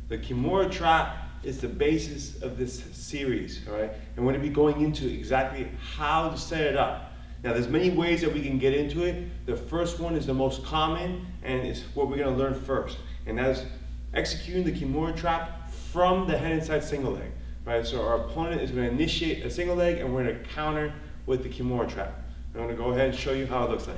The Kimura trap is the basis of this series, all right? And we're gonna be going into exactly how to set it up. Now, there's many ways that we can get into it. The first one is the most common, and it's what we're gonna learn first. And that is executing the Kimura trap from the head inside single leg, right? So our opponent is gonna initiate a single leg, and we're gonna counter with the Kimura trap. I'm gonna go ahead and show you how it looks like.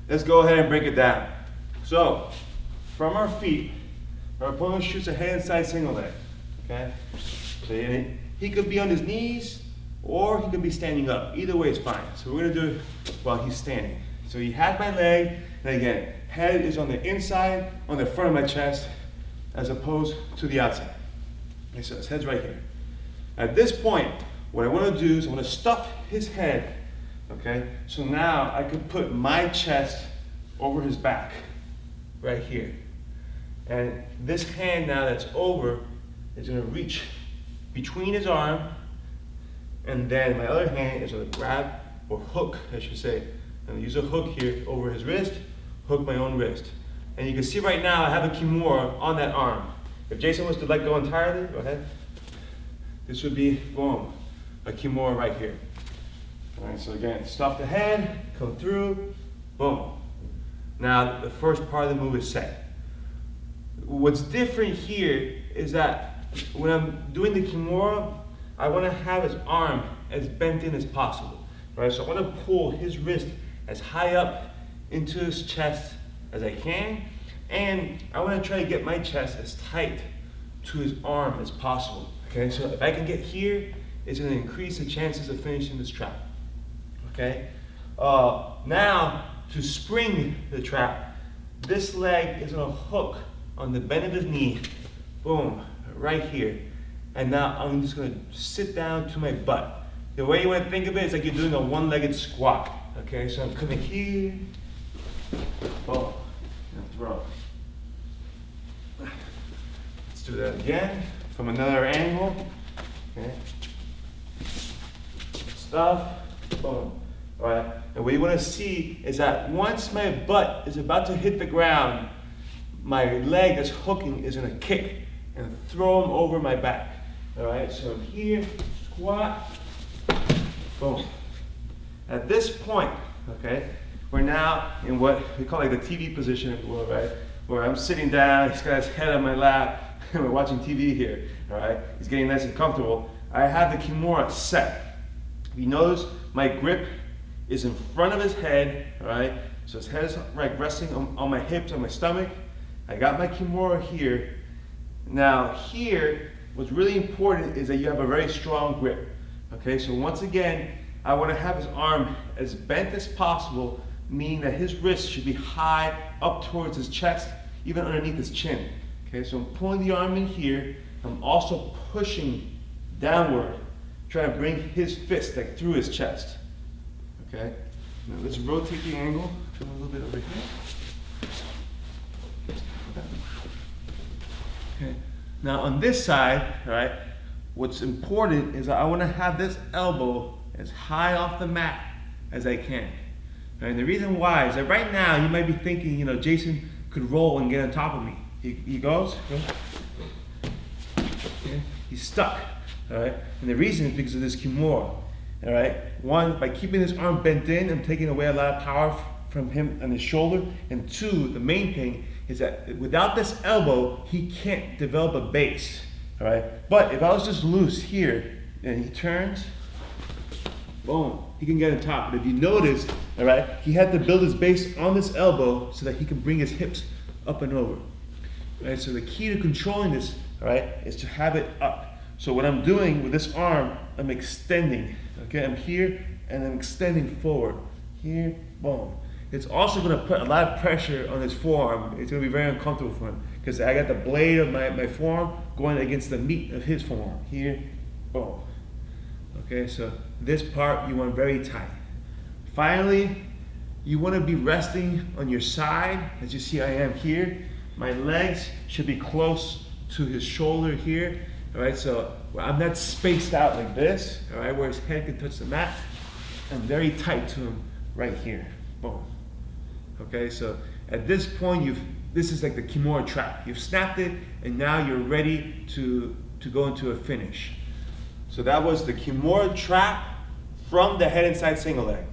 Let's go ahead and break it down. So, from our feet, our opponent shoots a head inside single leg, okay? So he could be on his knees, or he could be standing up. Either way is fine. So we're gonna do it while he's standing. So he has my leg, and again, head is on the inside, on the front of my chest, as opposed to the outside. Okay, so his head's right here. At this point, what I wanna do is I wanna stuff his head. Okay, so now I could put my chest over his back, right here. And this hand now that's over is gonna reach between his arm, and then my other hand is gonna grab, or hook, I should say. I'm gonna use a hook here over his wrist, hook my own wrist. And you can see right now I have a Kimura on that arm. If Jason was to let go entirely, go ahead. This would be, boom, a Kimura right here. All right, so again, stuff the head, come through, boom. Now, the first part of the move is set. What's different here is that when I'm doing the Kimura, I want to have his arm as bent in as possible, right? So I want to pull his wrist as high up into his chest as I can, and I want to try to get my chest as tight to his arm as possible, okay? So if I can get here, it's going to increase the chances of finishing this trap. Okay, now to spring the trap, this leg is gonna hook on the bend of his knee, boom, right here. And now I'm just gonna sit down to my butt. The way you wanna think of it is like you're doing a one-legged squat. Okay, so I'm coming here, boom, and throw. Let's do that again from another angle. Okay, stuff, boom. All right, and what you want to see is that once my butt is about to hit the ground, my leg that's hooking is going to kick and throw him over my back. All right, so I'm here, squat, boom. At this point, okay, we're now in what we call like the TV position, if you will, right? Where I'm sitting down, he's got his head on my lap, and we're watching TV here, all right? He's getting nice and comfortable. I have the Kimura set. If you notice, my grip is in front of his head, all right? So his head is like resting on my hips, on my stomach. I got my Kimura here. Now here, what's really important is that you have a very strong grip, okay? So once again, I want to have his arm as bent as possible, meaning that his wrist should be high up towards his chest, even underneath his chin, okay? So I'm pulling the arm in here. I'm also pushing downward, trying to bring his fist like through his chest. Okay, now let's rotate the angle, come a little bit over here. Okay, now on this side, all right, what's important is that I want to have this elbow as high off the mat as I can. Right? And the reason why is that right now you might be thinking, you know, Jason could roll and get on top of me. He goes, okay. He's stuck, all right? And the reason is because of this Kimura. All right, one, by keeping his arm bent in, I'm taking away a lot of power from him on his shoulder. And two, the main thing is that without this elbow, he can't develop a base. All right, but if I was just loose here and he turns, boom, he can get on top. But if you notice, all right, he had to build his base on this elbow so that he can bring his hips up and over. All right, so the key to controlling this, all right, is to have it up. So what I'm doing with this arm, I'm extending. Okay, I'm here and I'm extending forward. Here, boom. it's also going to put a lot of pressure on his forearm. It's going to be very uncomfortable for him because I got the blade of my forearm going against the meat of his forearm. Here, boom. Okay, so this part you want very tight. Finally, you want to be resting on your side, as you see I am here. My legs should be close to his shoulder here. All right, so I'm not spaced out like this, all right, where his head can touch the mat. I'm very tight to him right here. Boom. Okay, so at this point, this is like the Kimura trap. You've snapped it, and now you're ready to go into a finish. So that was the Kimura trap from the head and side single leg.